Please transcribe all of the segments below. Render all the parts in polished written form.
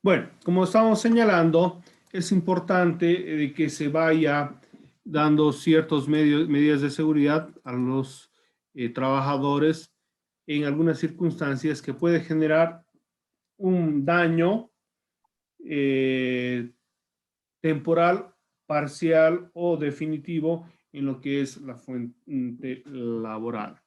Bueno, como estamos señalando, es importante que se vaya dando ciertas medidas de seguridad a los trabajadores en algunas circunstancias que puede generar un daño eh, temporal, parcial o definitivo en lo que es la fuente laboral.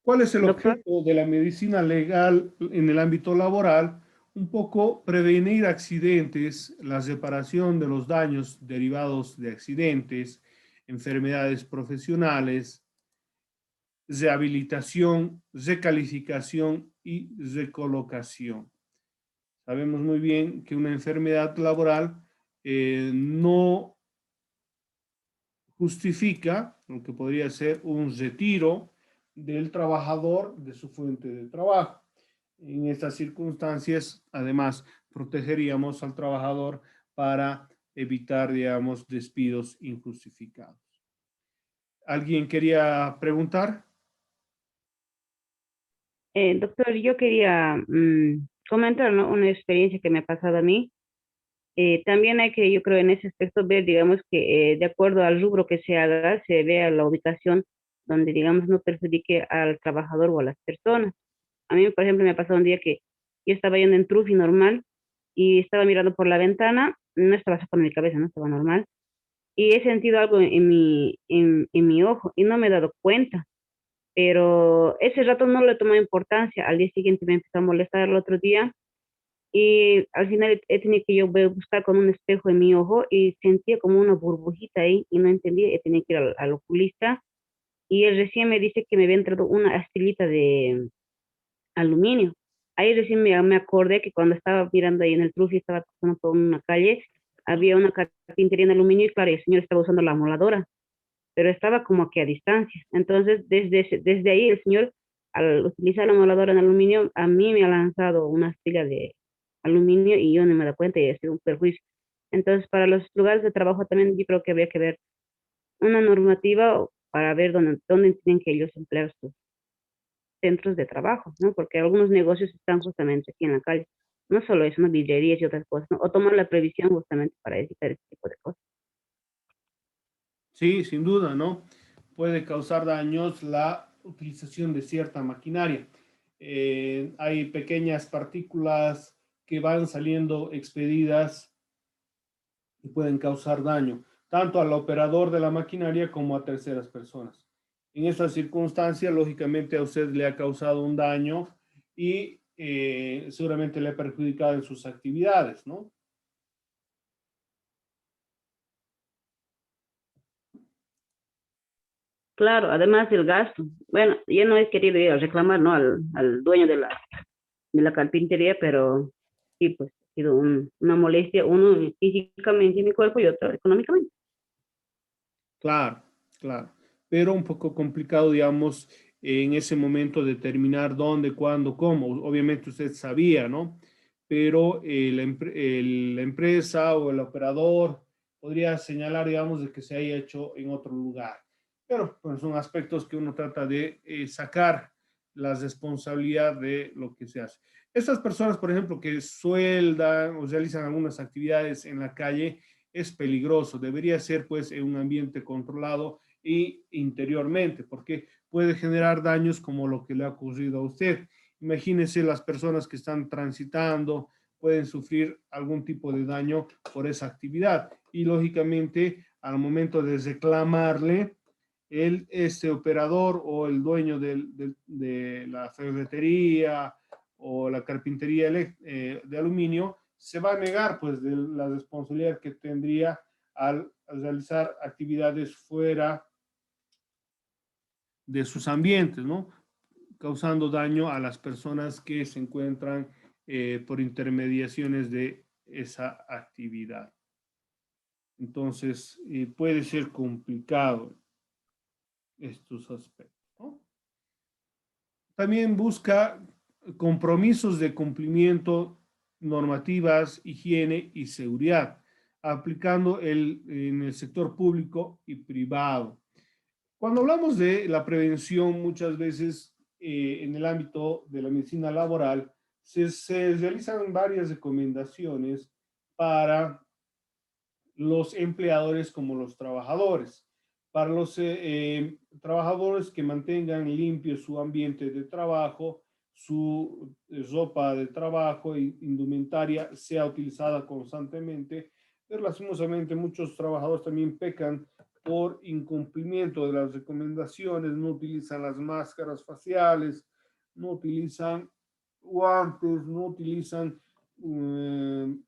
¿Cuál es el Doctor, objeto de la medicina legal en el ámbito laboral? Un poco prevenir accidentes, la reparación de los daños derivados de accidentes, enfermedades profesionales, rehabilitación, recalificación y recolocación. Sabemos muy bien que una enfermedad laboral no justifica lo que podría ser un retiro del trabajador de su fuente de trabajo. En estas circunstancias, además, protegeríamos al trabajador para evitar, digamos, despidos injustificados. ¿Alguien quería preguntar? doctor, yo quería comentar, ¿no? Una experiencia que me ha pasado a mí. También hay que, yo creo, en ese aspecto ver, digamos, que de acuerdo al rubro que se haga, se vea la ubicación donde, digamos, no perjudique al trabajador o a las personas. A mí, por ejemplo, me ha pasado un día que yo estaba yendo en Trufi normal y estaba mirando por la ventana, no estaba sacando mi cabeza, no estaba normal, y he sentido algo en mi ojo y no me he dado cuenta. Pero ese rato no le tomé importancia. Al día siguiente me empezó a molestar el otro día y al final he tenido que yo buscar con un espejo en mi ojo y sentía como una burbujita ahí y no entendía, he tenido que ir al oculista y él recién me dice que me había entrado una astilita de aluminio. Ahí recién me acordé que cuando estaba mirando ahí en el trufi, estaba pasando por una calle, había una carpintería en aluminio y claro, el señor estaba usando la moladora, pero estaba como que a distancia. Entonces, desde ahí el señor, al utilizar la moladora en aluminio, a mí me ha lanzado una astilla de aluminio y yo no me he dado cuenta y ha sido un perjuicio. Entonces, para los lugares de trabajo también yo creo que habría que ver una normativa para ver dónde tienen que ellos emplear sus centros de trabajo, ¿no? Porque algunos negocios están justamente aquí en la calle. No solo eso, ¿no? Vidrierías y otras cosas, ¿no? O tomar la previsión justamente para evitar este tipo de cosas. Sí, sin duda, ¿no? Puede causar daños la utilización de cierta maquinaria. Hay pequeñas partículas que van saliendo expedidas y pueden causar daño, tanto al operador de la maquinaria como a terceras personas. En esta circunstancia, lógicamente a usted le ha causado un daño y seguramente le ha perjudicado en sus actividades, ¿no? Claro, además del gasto. Bueno, yo no he querido ir a reclamar, ¿no? Al dueño de la carpintería, pero sí, pues ha sido una molestia, uno físicamente en mi cuerpo y otro económicamente. Claro, claro. Pero un poco complicado, digamos, en ese momento determinar dónde, cuándo, cómo. Obviamente usted sabía, ¿no? Pero la empresa o el operador podría señalar, digamos, de que se haya hecho en otro lugar. Pero pues, son aspectos que uno trata de sacar la responsabilidad de lo que se hace. Estas personas, por ejemplo, que sueldan o realizan algunas actividades en la calle, es peligroso. Debería ser pues en un ambiente controlado y interiormente, porque puede generar daños como lo que le ha ocurrido a usted. Imagínense las personas que están transitando, pueden sufrir algún tipo de daño por esa actividad. Y lógicamente, al momento de reclamarle, este operador o el dueño de la ferretería o la carpintería de aluminio se va a negar pues de la responsabilidad que tendría al realizar actividades fuera de sus ambientes, ¿no? Causando daño a las personas que se encuentran por intermediaciones de esa actividad. Entonces, puede ser complicado estos aspectos, ¿no? También busca compromisos de cumplimiento, normativas, higiene y seguridad, aplicando en el sector público y privado. Cuando hablamos de la prevención, muchas veces en el ámbito de la medicina laboral, se realizan varias recomendaciones para los empleadores como los trabajadores. Para los trabajadores que mantengan limpio su ambiente de trabajo, su ropa de trabajo e indumentaria sea utilizada constantemente, pero lastimosamente muchos trabajadores también pecan por incumplimiento de las recomendaciones, no utilizan las máscaras faciales, no utilizan guantes, no utilizan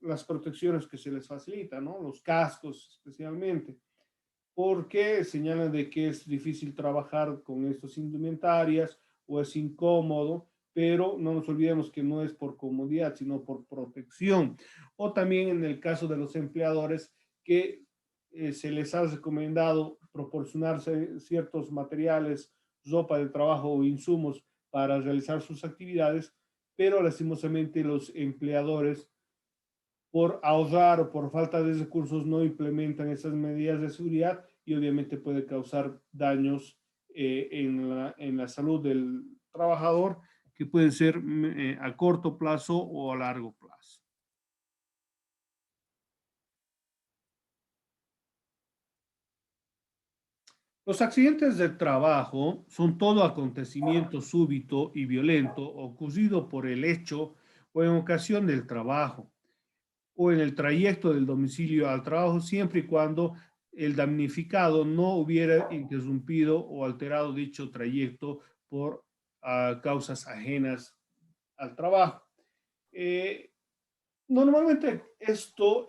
las protecciones que se les facilitan, ¿no? Los cascos especialmente, porque señalan de que es difícil trabajar con estos indumentarias o es incómodo, pero no nos olvidemos que no es por comodidad, sino por protección. O también en el caso de los empleadores que se les ha recomendado proporcionarse ciertos materiales, ropa de trabajo o insumos para realizar sus actividades, pero lastimosamente los empleadores por ahorrar o por falta de recursos no implementan esas medidas de seguridad y obviamente puede causar daños en la salud del trabajador que pueden ser a corto plazo o a largo plazo. Los accidentes de trabajo son todo acontecimiento súbito y violento ocurrido por el hecho o en ocasión del trabajo o en el trayecto del domicilio al trabajo, siempre y cuando el damnificado no hubiera interrumpido o alterado dicho trayecto por causas ajenas al trabajo. Eh, Normalmente esto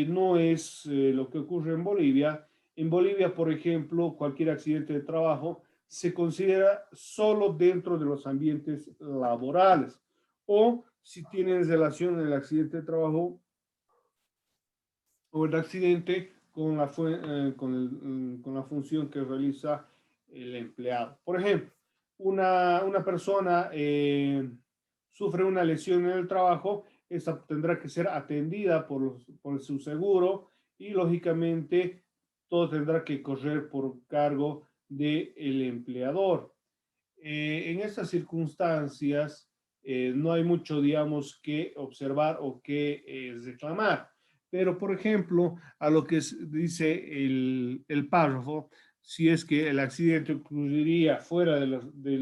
no es lo que ocurre en Bolivia. En Bolivia, por ejemplo, cualquier accidente de trabajo se considera solo dentro de los ambientes laborales o si tienes relación en el accidente de trabajo o el accidente con con la función que realiza el empleado. Por ejemplo, una persona sufre una lesión en el trabajo, esta tendrá que ser atendida por su seguro y lógicamente todo tendrá que correr por cargo del empleador. En estas circunstancias no hay mucho, digamos, que observar o que reclamar. Pero, por ejemplo, a lo que dice el párrafo, si es que el accidente ocurriría fuera de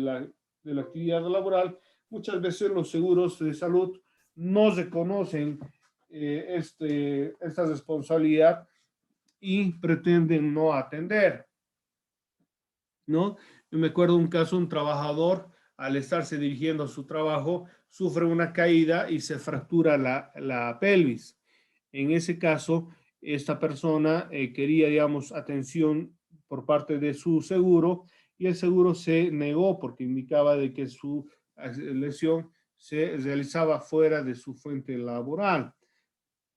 la actividad laboral, muchas veces los seguros de salud no reconocen esta responsabilidad y pretenden no atender, ¿no? Yo me acuerdo un caso, un trabajador, al estarse dirigiendo a su trabajo, sufre una caída y se fractura la pelvis. En ese caso, esta persona quería, digamos, atención por parte de su seguro y el seguro se negó porque indicaba de que su lesión se realizaba fuera de su fuente laboral,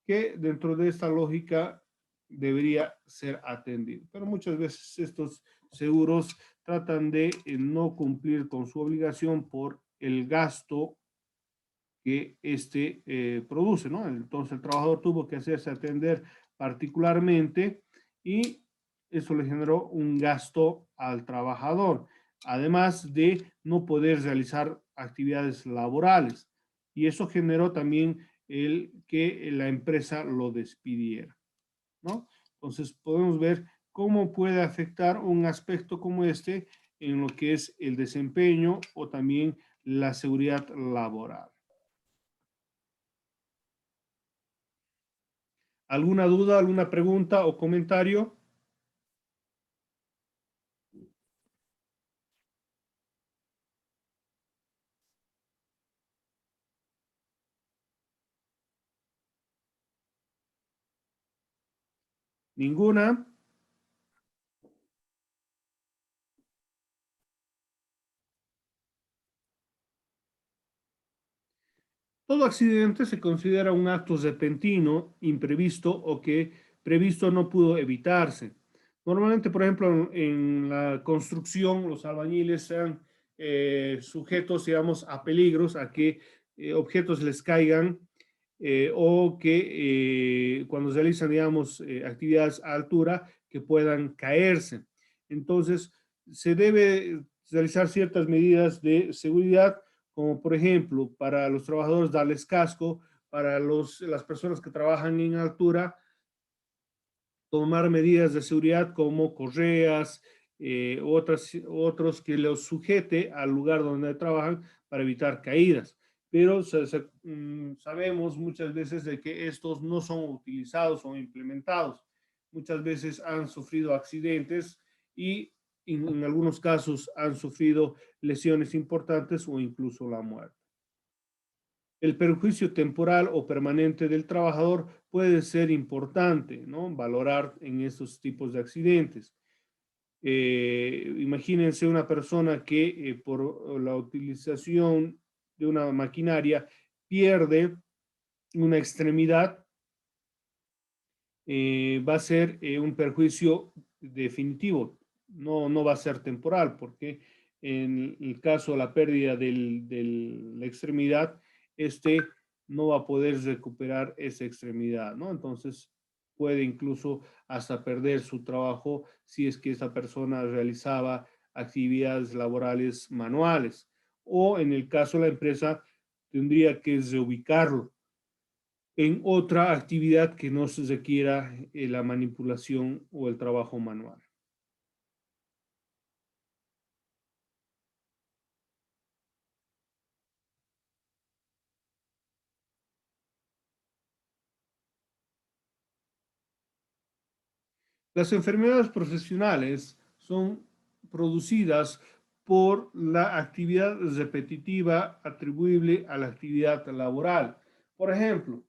que dentro de esta lógica debería ser atendido. Pero muchas veces estos seguros tratan de no cumplir con su obligación por el gasto que este produce, ¿no? Entonces el trabajador tuvo que hacerse atender particularmente y eso le generó un gasto al trabajador, además de no poder realizar actividades laborales. Y eso generó también el que la empresa lo despidiera, ¿no? Entonces podemos ver cómo puede afectar un aspecto como este en lo que es el desempeño o también la seguridad laboral. ¿Alguna duda, alguna pregunta o comentario? ¿Ninguna? Todo accidente se considera un acto repentino, imprevisto o que previsto no pudo evitarse. Normalmente, por ejemplo, en la construcción, los albañiles sean sujetos, digamos, a peligros, a que objetos les caigan o que cuando realizan, digamos, actividades a altura, que puedan caerse. Entonces, realizar ciertas medidas de seguridad, como por ejemplo, para los trabajadores darles casco, para las personas que trabajan en altura, tomar medidas de seguridad como correas, otros que los sujete al lugar donde trabajan para evitar caídas. Pero sabemos muchas veces de que estos no son utilizados o implementados. Muchas veces han sufrido accidentes y en algunos casos han sufrido lesiones importantes o incluso la muerte. El perjuicio temporal o permanente del trabajador puede ser importante, ¿no? Valorar en estos tipos de accidentes. Imagínense una persona que por la utilización de una maquinaria pierde una extremidad, va a ser un perjuicio definitivo, no va a ser temporal, porque en el caso de la pérdida de la extremidad, este no va a poder recuperar esa extremidad, ¿no? Entonces puede incluso hasta perder su trabajo si es que esa persona realizaba actividades laborales manuales, o en el caso de la empresa tendría que reubicarlo en otra actividad que no se requiera la manipulación o el trabajo manual. Las enfermedades profesionales son producidas por la actividad repetitiva atribuible a la actividad laboral. Por ejemplo,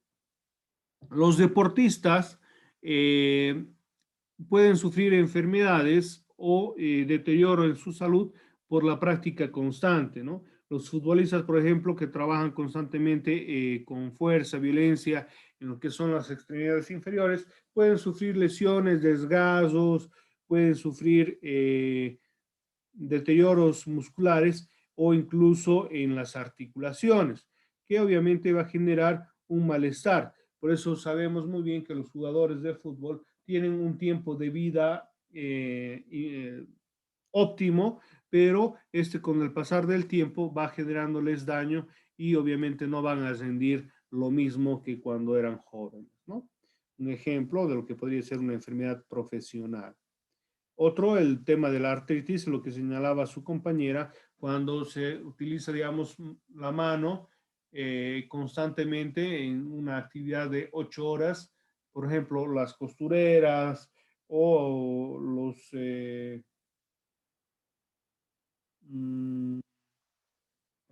los deportistas eh, pueden sufrir enfermedades o deterioro en su salud por la práctica constante, ¿no? Los futbolistas, por ejemplo, que trabajan constantemente con fuerza, violencia en lo que son las extremidades inferiores, pueden sufrir lesiones, desgarros, pueden sufrir deterioros musculares o incluso en las articulaciones, que obviamente va a generar un malestar. Por eso sabemos muy bien que los jugadores de fútbol tienen un tiempo de vida óptimo, pero este con el pasar del tiempo va generándoles daño y obviamente no van a rendir lo mismo que cuando eran jóvenes, ¿no? Un ejemplo de lo que podría ser una enfermedad profesional. Otro, el tema de la artritis, lo que señalaba su compañera, cuando se utiliza, digamos, la mano constantemente en una actividad de 8 horas, por ejemplo, las costureras o mm,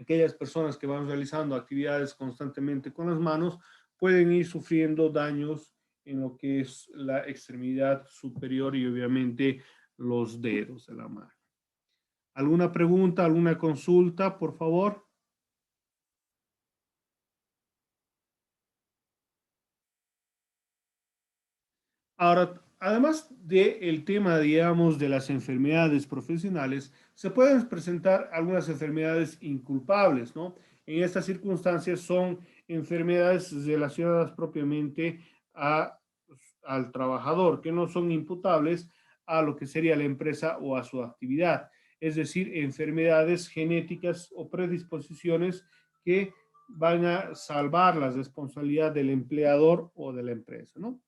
aquellas personas que van realizando actividades constantemente con las manos, pueden ir sufriendo daños en lo que es la extremidad superior y obviamente los dedos de la mano. ¿Alguna pregunta, alguna consulta, por favor? Ahora, además del tema, digamos, de las enfermedades profesionales, se pueden presentar algunas enfermedades inculpables, ¿no? En estas circunstancias son enfermedades relacionadas propiamente a, al trabajador, que no son imputables a lo que sería la empresa o a su actividad. Es decir, enfermedades genéticas o predisposiciones que van a salvar la responsabilidad del empleador o de la empresa, ¿no?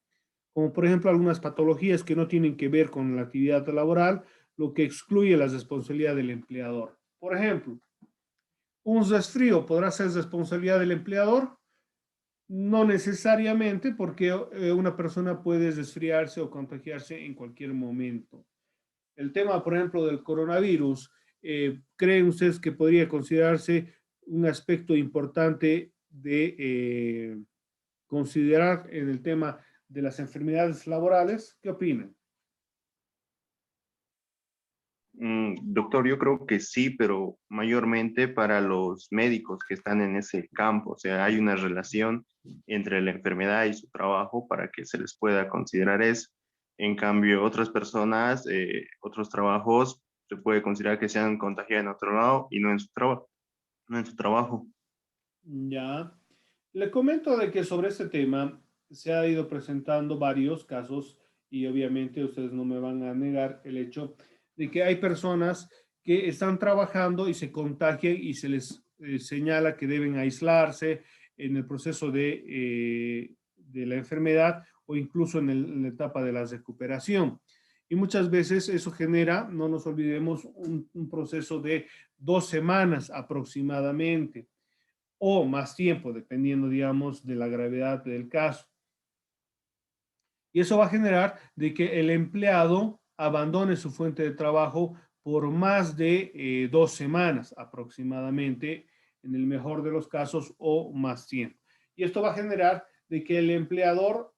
Como por ejemplo algunas patologías que no tienen que ver con la actividad laboral, lo que excluye la responsabilidad del empleador. Por ejemplo, un resfrío podrá ser responsabilidad del empleador, no necesariamente porque una persona puede resfriarse o contagiarse en cualquier momento. El tema, por ejemplo, del coronavirus, ¿creen ustedes que podría considerarse un aspecto importante de considerar en el tema de las enfermedades laborales? ¿Qué opinan? Doctor, yo creo que sí, pero mayormente para los médicos que están en ese campo. O sea, hay una relación entre la enfermedad y su trabajo para que se les pueda considerar eso. En cambio, otras personas, otros trabajos, se puede considerar que se han contagiado en otro lado y no en su trabajo, no en su trabajo. Ya. Le comento de que sobre este tema se ha ido presentando varios casos y obviamente ustedes no me van a negar el hecho de que hay personas que están trabajando y se contagian y se les señala que deben aislarse en el proceso de la enfermedad o incluso en la etapa de la recuperación. Y muchas veces eso genera, no nos olvidemos, un proceso de 2 semanas aproximadamente o más tiempo, dependiendo, digamos, de la gravedad del caso. Y eso va a generar de que el empleado abandone su fuente de trabajo por más de 2 semanas aproximadamente, en el mejor de los casos, o más tiempo. Y esto va a generar de que el empleador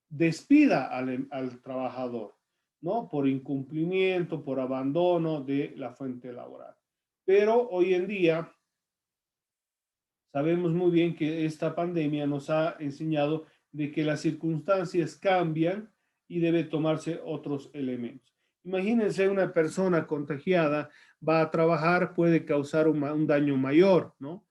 despida al trabajador, ¿no? Por incumplimiento, por abandono de la fuente laboral. Pero hoy en día sabemos muy bien que esta pandemia nos ha enseñado de que las circunstancias cambian y debe tomarse otros elementos. Imagínense una persona contagiada, va a trabajar, puede causar un daño mayor, ¿no?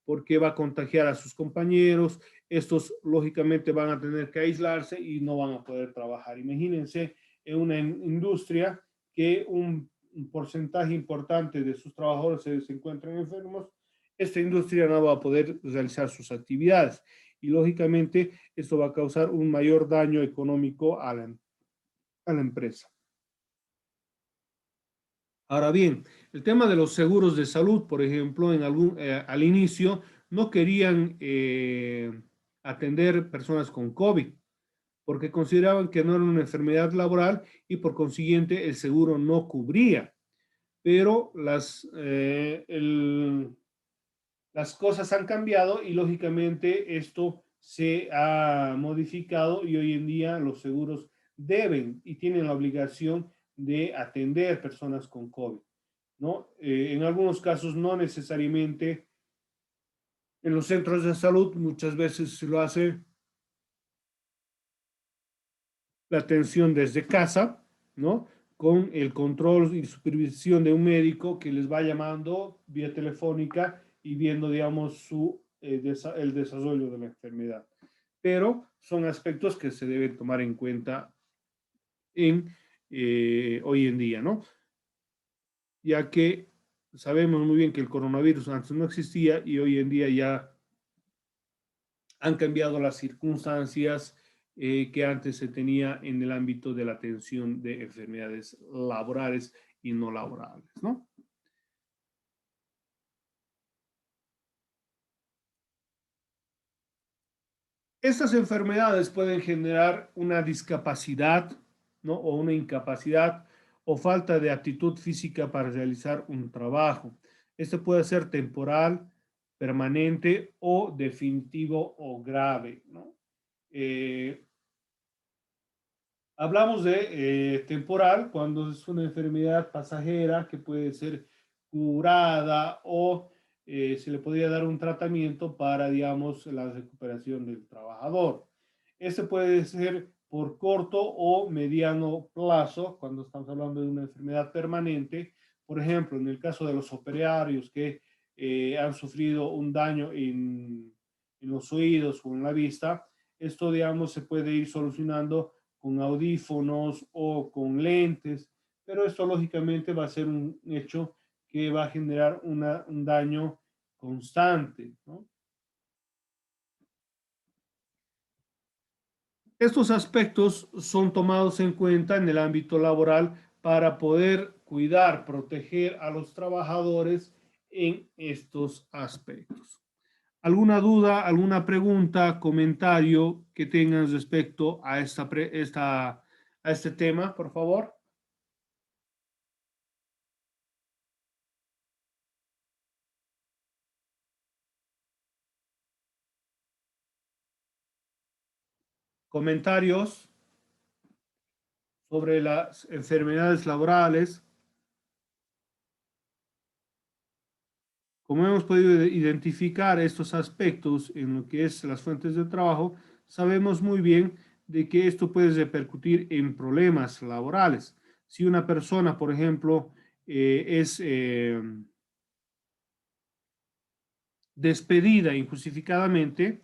Porque va a contagiar a sus compañeros, estos lógicamente van a tener que aislarse y no van a poder trabajar. Imagínense en una industria que un porcentaje importante de sus trabajadores se encuentran enfermos, esta industria no va a poder realizar sus actividades y lógicamente esto va a causar un mayor daño económico a la empresa. Ahora bien, el tema de los seguros de salud, por ejemplo, al inicio no querían atender personas con COVID porque consideraban que no era una enfermedad laboral y por consiguiente el seguro no cubría. Pero las cosas han cambiado y lógicamente esto se ha modificado y hoy en día los seguros deben y tienen la obligación de atender personas con COVID, ¿no? En algunos casos no necesariamente en los centros de salud, muchas veces se lo hace la atención desde casa, ¿no? Con el control y supervisión de un médico que les va llamando vía telefónica y viendo, digamos, el desarrollo de la enfermedad. Pero son aspectos que se deben tomar en cuenta hoy en día, ¿no? Ya que sabemos muy bien que el coronavirus antes no existía y hoy en día ya han cambiado las circunstancias que antes se tenía en el ámbito de la atención de enfermedades laborales y no laborales, ¿no? Estas enfermedades pueden generar una discapacidad, ¿no? O una incapacidad o falta de aptitud física para realizar un trabajo. Esto puede ser temporal, permanente o definitivo o grave, ¿no? Hablamos de temporal cuando es una enfermedad pasajera que puede ser curada o se le podría dar un tratamiento para, digamos, la recuperación del trabajador. Este puede ser por corto o mediano plazo, cuando estamos hablando de una enfermedad permanente. Por ejemplo, en el caso de los operarios que han sufrido un daño en los oídos o en la vista, esto, digamos, se puede ir solucionando con audífonos o con lentes, pero esto lógicamente va a ser un hecho que va a generar un daño constante, ¿no? Estos aspectos son tomados en cuenta en el ámbito laboral para poder cuidar, proteger a los trabajadores en estos aspectos. ¿Alguna duda, alguna pregunta, comentario que tengan respecto a este tema, por favor? Comentarios sobre las enfermedades laborales. Como hemos podido identificar estos aspectos en lo que es las fuentes de trabajo, sabemos muy bien de que esto puede repercutir en problemas laborales. Si una persona, por ejemplo, es despedida injustificadamente,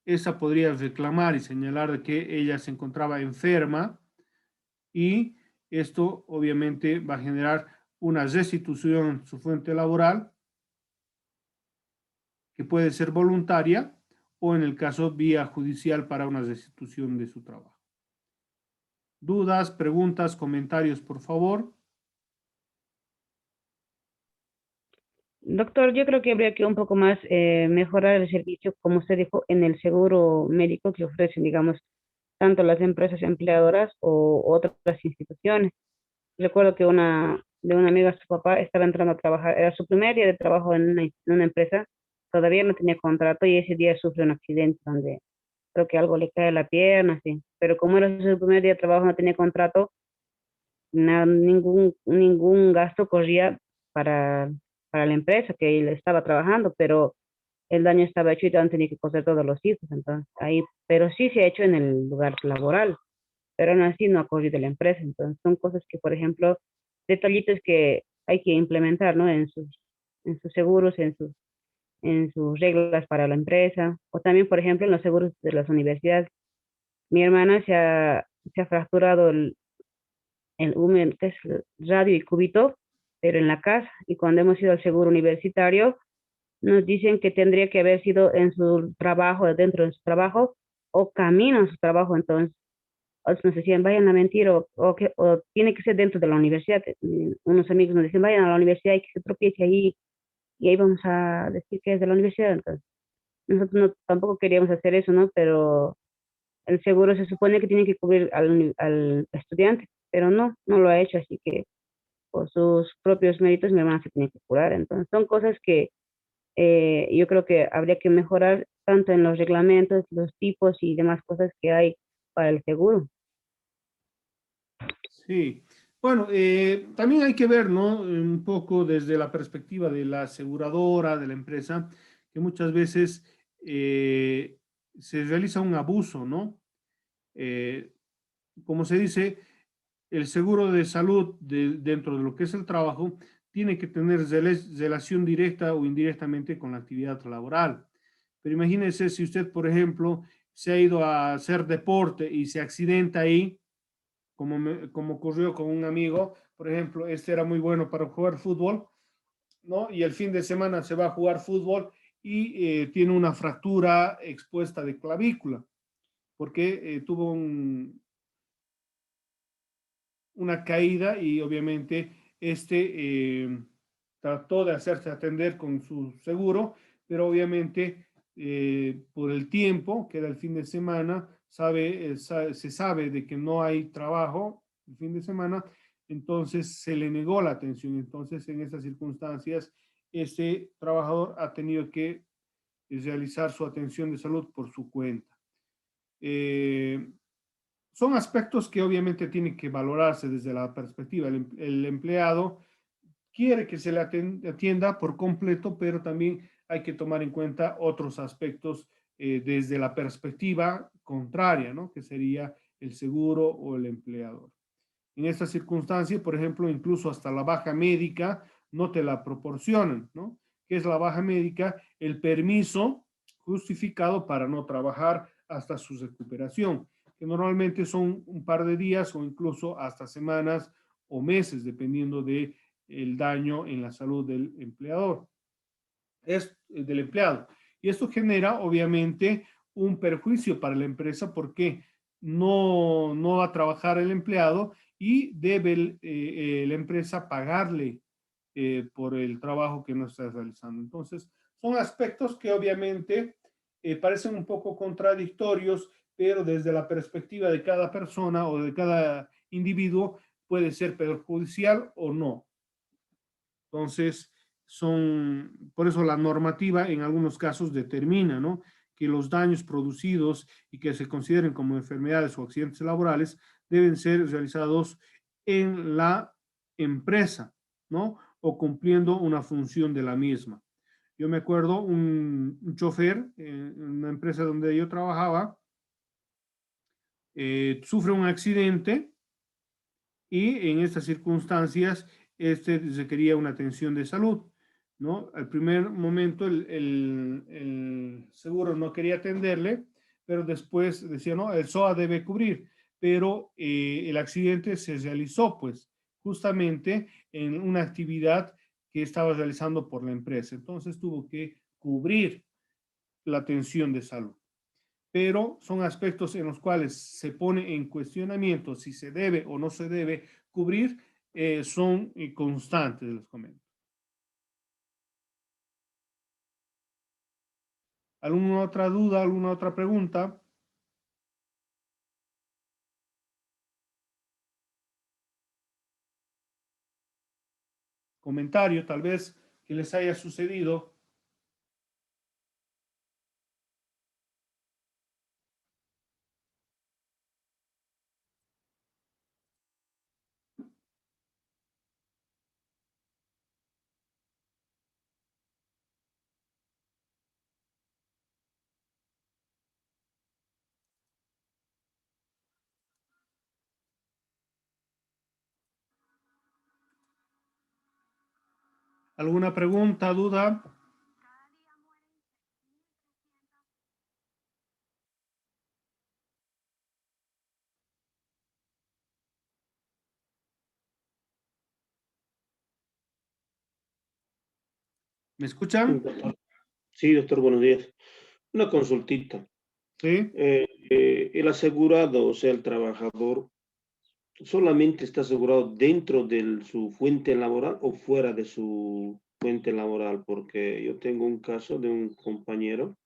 esa podría reclamar y señalar de que ella se encontraba enferma y esto obviamente va a generar una restitución de su fuente laboral, que puede ser voluntaria, o en el caso vía judicial para una restitución de su trabajo. ¿Dudas, preguntas, comentarios, por favor? Doctor, yo creo que habría que un poco más mejorar el servicio, como usted dijo, en el seguro médico que ofrecen, digamos, tanto las empresas empleadoras o otras instituciones. Recuerdo que de una amiga, su papá estaba entrando a trabajar, era su primer día de trabajo en una empresa, todavía no tenía contrato y ese día sufre un accidente donde creo que algo le cae a la pierna, así. Pero como era su primer día de trabajo, no tenía contrato, ningún gasto corría para, para la empresa que él estaba trabajando, pero el daño estaba hecho y han tenido que coser todos los hijos, entonces ahí, pero sí se ha hecho en el lugar laboral, pero aún así no ha corrido la empresa, entonces son cosas que, por ejemplo, detallitos que hay que implementar, ¿no? En sus seguros, en sus reglas para la empresa, o también, por ejemplo, en los seguros de las universidades. Mi hermana se ha fracturado el húmero, que es radio y cúbito, pero en la casa, y cuando hemos ido al seguro universitario, nos dicen que tendría que haber sido en su trabajo, dentro de su trabajo, o camino a su trabajo. Entonces, nos decían, vayan a mentir, o tiene que ser dentro de la universidad. Unos amigos nos dicen, vayan a la universidad y que se tropiece ahí, y ahí vamos a decir que es de la universidad. Entonces, nosotros tampoco queríamos hacer eso, ¿no? Pero el seguro se supone que tiene que cubrir al estudiante, pero no lo ha hecho, así que por sus propios méritos mi hermana se tiene que curar. Entonces, son cosas que yo creo que habría que mejorar tanto en los reglamentos, los tipos y demás cosas que hay para el seguro. Sí. Bueno, también hay que ver, ¿no? Un poco desde la perspectiva de la aseguradora, de la empresa, que muchas veces se realiza un abuso, ¿no? Eh, como se dice, el seguro de salud dentro de lo que es el trabajo tiene que tener relación directa o indirectamente con la actividad laboral. Pero imagínese si usted, por ejemplo, se ha ido a hacer deporte y se accidenta ahí, como ocurrió con un amigo, por ejemplo, este era muy bueno para jugar fútbol, ¿no? Y el fin de semana se va a jugar fútbol y tiene una fractura expuesta de clavícula, porque tuvo una caída y obviamente trató de hacerse atender con su seguro, pero obviamente por el tiempo, que era el fin de semana, se sabe de que no hay trabajo el fin de semana, entonces se le negó la atención. Entonces, en esas circunstancias, ese trabajador ha tenido que realizar su atención de salud por su cuenta. Eh, Son aspectos que obviamente tienen que valorarse desde la perspectiva. El empleado quiere que se le atienda por completo, pero también hay que tomar en cuenta otros aspectos desde la perspectiva contraria, ¿no? Que sería el seguro o el empleador. En esta circunstancia, por ejemplo, incluso hasta la baja médica no te la proporcionan, ¿no? ¿Qué es la baja médica? El permiso justificado para no trabajar hasta su recuperación, que normalmente son un par de días o incluso hasta semanas o meses, dependiendo de el daño en la salud del empleador, del empleado. Y esto genera, obviamente, un perjuicio para la empresa porque no va a trabajar el empleado y debe la empresa pagarle por el trabajo que no está realizando. Entonces, son aspectos que obviamente parecen un poco contradictorios, pero desde la perspectiva de cada persona o de cada individuo puede ser perjudicial o no. Entonces, por eso la normativa en algunos casos determina, ¿no? Que los daños producidos y que se consideren como enfermedades o accidentes laborales deben ser realizados en la empresa, ¿no? O cumpliendo una función de la misma. Yo me acuerdo un chofer en una empresa donde yo trabajaba, sufre un accidente y en estas circunstancias este requería una atención de salud, ¿no? Al primer momento el seguro no quería atenderle, pero después decía, no, el SOA debe cubrir, pero el accidente se realizó, pues, justamente en una actividad que estaba realizando por la empresa. Entonces tuvo que cubrir la atención de salud. Pero son aspectos en los cuales se pone en cuestionamiento si se debe o no se debe cubrir, son constantes, les comento. ¿Alguna otra duda, alguna otra pregunta? Comentario, tal vez, que les haya sucedido. ¿Alguna pregunta, duda? ¿Me escuchan? Doctor. Sí, doctor, buenos días. Una consultita. Sí. El asegurado, o sea, el trabajador, ¿solamente está asegurado dentro de su fuente laboral o fuera de su fuente laboral? Porque yo tengo un caso de un compañero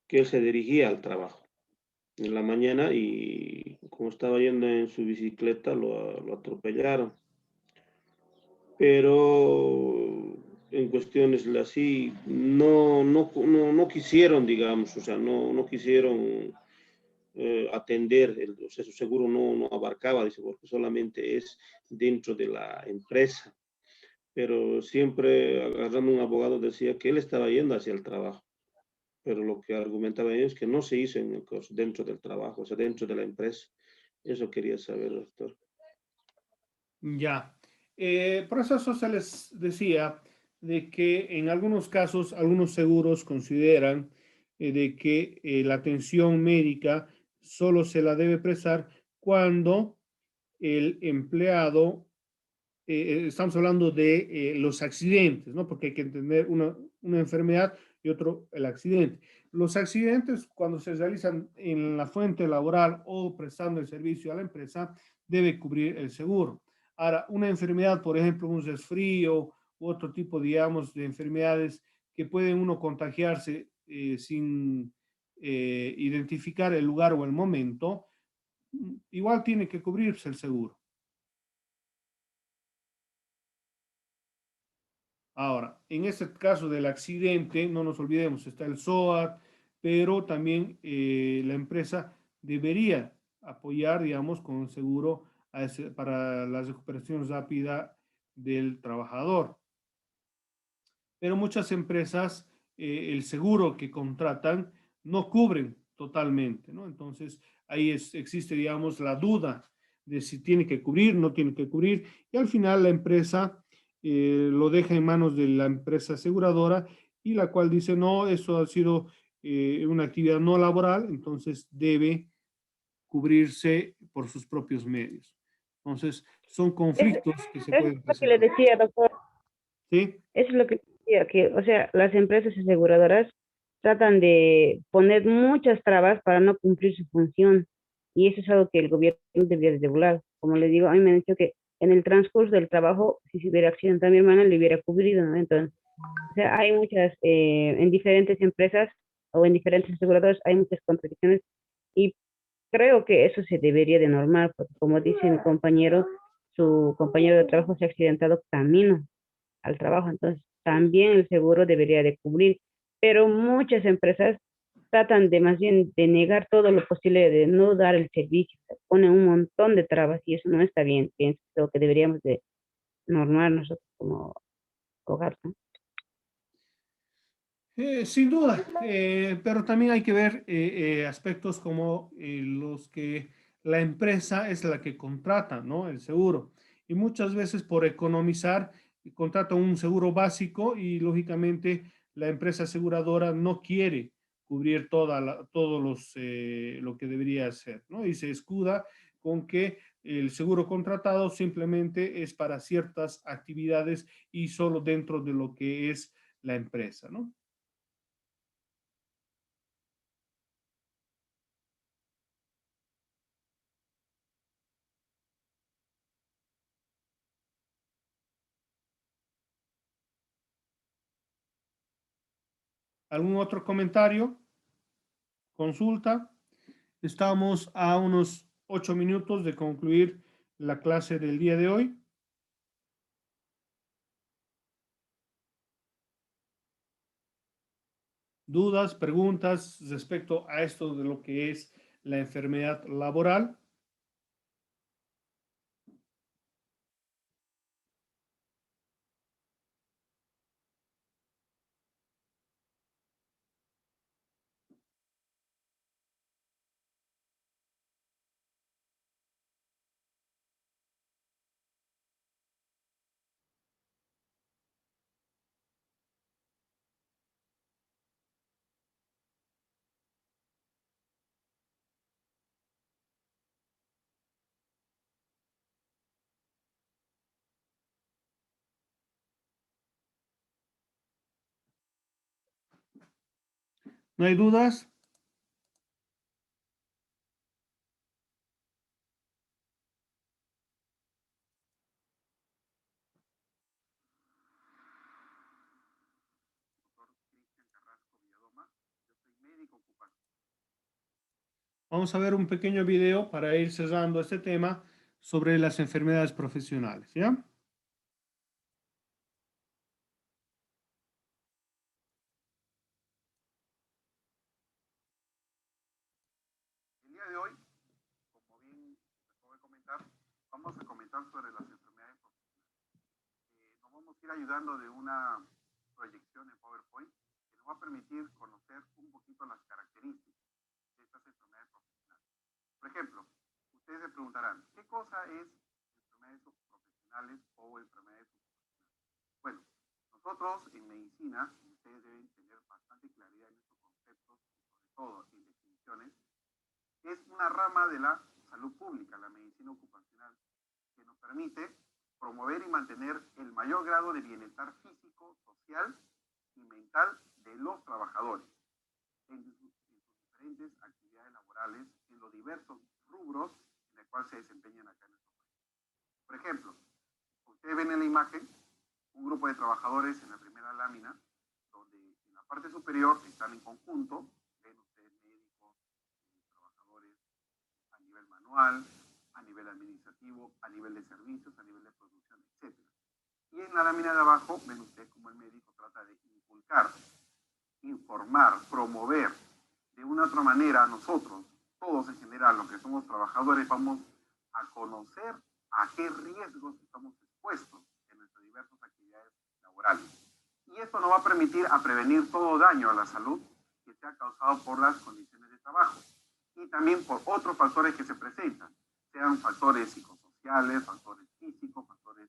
que él se dirigía al trabajo en la mañana y como estaba yendo en su bicicleta lo atropellaron. Pero en cuestiones así no quisieron, digamos, o sea, no quisieron atender, o sea, su seguro no abarcaba, dice, porque solamente es dentro de la empresa. Pero siempre agarrando un abogado decía que él estaba yendo hacia el trabajo, pero lo que argumentaba ellos es que no se hizo dentro del trabajo, o sea, dentro de la empresa. Eso quería saber, doctor. Ya. Por eso se les decía de que en algunos casos, algunos seguros consideran de que la atención médica solo se la debe prestar cuando el empleado, estamos hablando de los accidentes, ¿no? Porque hay que entender una enfermedad y otro el accidente. Los accidentes, cuando se realizan en la fuente laboral o prestando el servicio a la empresa, debe cubrir el seguro. Ahora, una enfermedad, por ejemplo, un resfrío u otro tipo, digamos, de enfermedades que pueden uno contagiarse sin identificar el lugar o el momento, igual tiene que cubrirse el seguro. Ahora, en este caso del accidente, no nos olvidemos, está el SOAT, pero también la empresa debería apoyar, digamos, con un seguro para la recuperación rápida del trabajador. Pero muchas empresas, el seguro que contratan no cubren totalmente, ¿no? Entonces, ahí existe, digamos, la duda de si tiene que cubrir, no tiene que cubrir, y al final la empresa lo deja en manos de la empresa aseguradora y la cual dice, no, eso ha sido una actividad no laboral, entonces debe cubrirse por sus propios medios. Entonces, son Eso, conflictos que se eso es pueden lo que le presentar. decía, doctor. ¿Sí? Eso es lo que decía, que, o sea, las empresas aseguradoras tratan de poner muchas trabas para no cumplir su función. Y eso es algo que el gobierno debería de regular. Como le digo, a mí me han dicho que en el transcurso del trabajo, si se hubiera accidentado a mi hermana, le hubiera cubrido, ¿no? Entonces, o sea, hay muchas, en diferentes empresas o en diferentes aseguradoras, hay muchas contradicciones y creo que eso se debería de normar, porque como dice mi compañero, su compañero de trabajo se ha accidentado camino al trabajo, entonces también el seguro debería de cubrir, pero muchas empresas tratan de más bien de negar todo lo posible, de no dar el servicio, ponen un montón de trabas y eso no está bien, pienso que deberíamos de normar nosotros como hogar, ¿no? Sin duda, pero también hay que ver aspectos como los que la empresa es la que contrata, ¿no? El seguro. Y muchas veces por economizar, contrata un seguro básico y lógicamente la empresa aseguradora no quiere cubrir todos los, lo que debería hacer, ¿no? Y se escuda con que el seguro contratado simplemente es para ciertas actividades y solo dentro de lo que es la empresa, ¿no? ¿Algún otro comentario? ¿Consulta? Estamos a unos 8 minutos de concluir la clase del día de hoy. ¿Dudas, preguntas respecto a esto de lo que es la enfermedad laboral? ¿No hay dudas? Vamos a ver un pequeño video para ir cerrando este tema sobre las enfermedades profesionales, ¿ya? El día de hoy, como bien acabo de comentar, vamos a comentar sobre las enfermedades profesionales. Nos vamos a ir ayudando de una proyección en PowerPoint que nos va a permitir conocer un poquito las características de estas enfermedades profesionales. Por ejemplo, ustedes se preguntarán, ¿qué cosa es enfermedades profesionales o enfermedades ocupacionales? Bueno, nosotros en medicina, ustedes deben tener bastante claridad en estos conceptos, sobre todo en definiciones, es una rama de la salud pública, la medicina ocupacional, que nos permite promover y mantener el mayor grado de bienestar físico, social y mental de los trabajadores en sus diferentes actividades laborales, en los diversos rubros en los cuales se desempeñan acá en nuestro país. Por ejemplo, ustedes ven en la imagen un grupo de trabajadores en la primera lámina, donde en la parte superior están en conjunto, ven ustedes médicos, trabajadores a nivel manual, a nivel administrativo, a nivel de servicios, a nivel de producción, etc. Y en la lámina de abajo ven ustedes cómo el médico trata de inculcar, informar, promover. De una u otra manera, nosotros, todos en general, los que somos trabajadores, vamos a conocer a qué riesgos estamos expuestos en nuestras diversas actividades laborales. Y esto nos va a permitir a prevenir todo daño a la salud que sea causado por las condiciones de trabajo y también por otros factores que se presentan, sean factores psicosociales, factores físicos, factores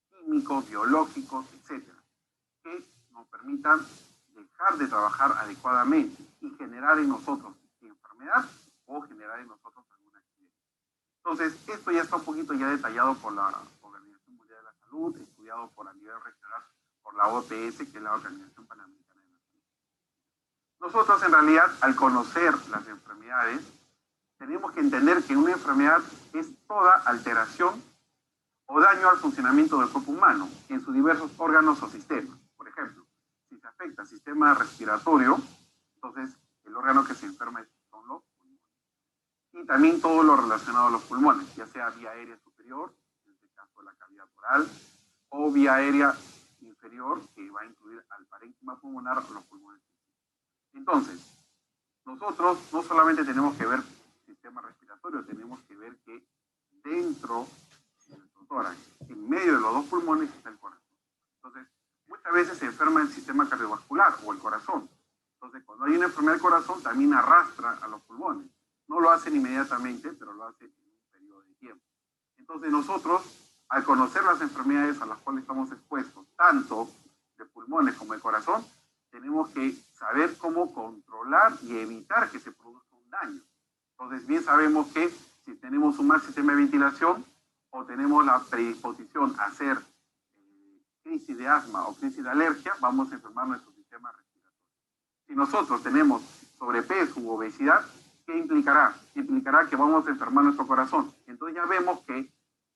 químicos, biológicos, etcétera, que nos permitan dejar de trabajar adecuadamente y generar en nosotros enfermedad o generar en nosotros algún accidente. Entonces, esto ya está un poquito ya detallado por la Organización Mundial de la Salud, estudiado por a nivel regional por la OPS, que es la Organización Panamericana de la Salud. Nosotros, en realidad, al conocer las enfermedades, tenemos que entender que una enfermedad es toda alteración o daño al funcionamiento del cuerpo humano en sus diversos órganos o sistemas. Por ejemplo, si se afecta el sistema respiratorio, entonces el órgano que se enferma son los pulmones. Y también todo lo relacionado a los pulmones, ya sea vía aérea superior, en este caso la cavidad oral, o vía aérea inferior, que va a incluir al parénquima pulmonar o los pulmones. Entonces, nosotros no solamente tenemos que ver sistema respiratorio, tenemos que ver que dentro de nuestro tórax, en medio de los dos pulmones, está el corazón. Entonces, muchas veces se enferma el sistema cardiovascular o el corazón. Entonces, cuando hay una enfermedad del corazón, también arrastra a los pulmones. No lo hacen inmediatamente, pero lo hacen en un periodo de tiempo. Entonces, nosotros, al conocer las enfermedades a las cuales estamos expuestos, tanto de pulmones como de corazón, tenemos que saber cómo controlar y evitar que se produzca un daño. Entonces, bien sabemos que si tenemos un mal sistema de ventilación o tenemos la predisposición a hacer crisis de asma o crisis de alergia, vamos a enfermar nuestro sistema respiratorio. Si nosotros tenemos sobrepeso u obesidad, ¿qué implicará? Implicará que vamos a enfermar nuestro corazón. Entonces ya vemos que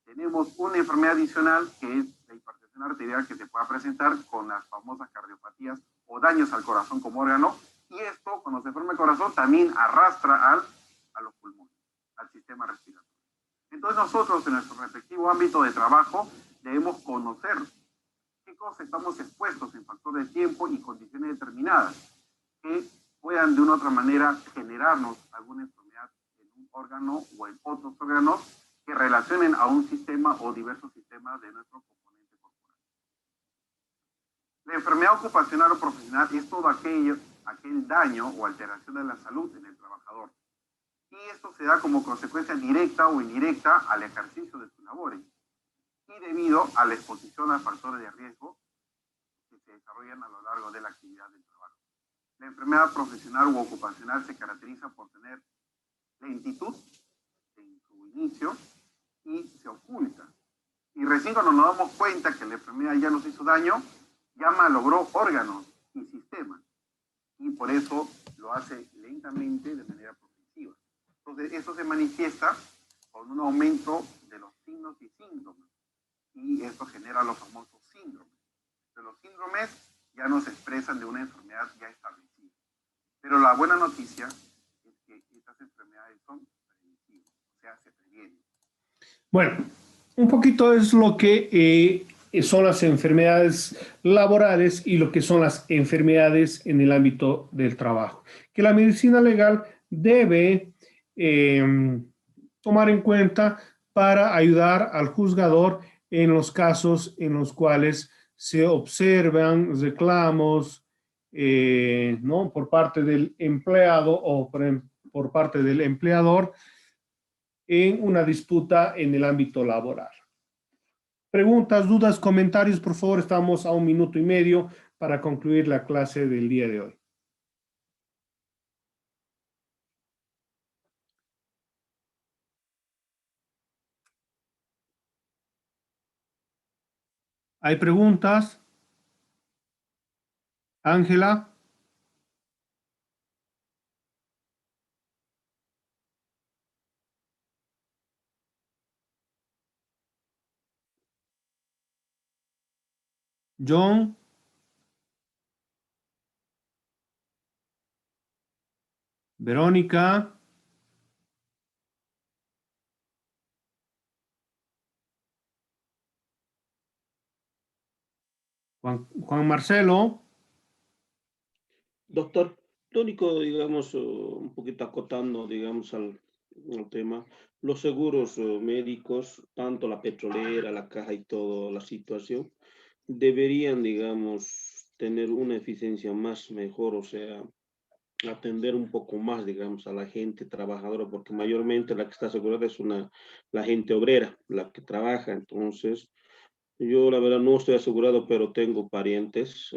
tenemos una enfermedad adicional que es la hipertensión arterial que se pueda presentar con las famosas cardiopatías o daños al corazón como órgano. Y esto, cuando se enferma el corazón, también arrastra a los pulmones, al sistema respiratorio. Entonces nosotros en nuestro respectivo ámbito de trabajo debemos conocer qué cosas estamos expuestos en factores de tiempo y condiciones determinadas que puedan de una u otra manera generarnos alguna enfermedad en un órgano o en otros órganos que relacionen a un sistema o diversos sistemas de nuestro componente corporal. La enfermedad ocupacional o profesional es todo aquel daño o alteración de la salud en el trabajador. Y esto se da como consecuencia directa o indirecta al ejercicio de sus labores y debido a la exposición a factores de riesgo que se desarrollan a lo largo de la actividad del trabajo. La enfermedad profesional u ocupacional se caracteriza por tener lentitud en su inicio y se oculta. Y recién cuando nos damos cuenta que la enfermedad ya nos hizo daño, ya malogró órganos y sistemas. Y por eso lo hace lentamente de manera progresiva. Entonces, eso se manifiesta con un aumento de los signos y síntomas. Y esto genera los famosos síndromes. Pero los síndromes ya no se expresan de una enfermedad ya establecida. Pero la buena noticia es que estas enfermedades son preventivas, o sea, se previenen. Bueno, un poquito es lo que son las enfermedades laborales y lo que son las enfermedades en el ámbito del trabajo, que la medicina legal debe tomar en cuenta para ayudar al juzgador en los casos en los cuales se observan reclamos ¿no? por parte del empleado o por parte del empleador en una disputa en el ámbito laboral. Preguntas, dudas, comentarios, por favor, estamos a 1 minuto y medio para concluir la clase del día de hoy. ¿Hay preguntas? Ángela. John. Verónica. Juan Marcelo. Doctor, lo único, digamos, un poquito acotando, digamos, al tema, los seguros médicos, tanto la petrolera, la caja y toda la situación, deberían, digamos, tener una eficiencia más mejor, o sea, atender un poco más, digamos, a la gente trabajadora, porque mayormente la que está asegurada es la gente obrera, la que trabaja. Entonces, yo la verdad no estoy asegurado, pero tengo parientes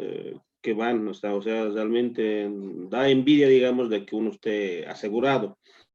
que van, o sea, realmente da envidia, digamos, de que uno esté asegurado.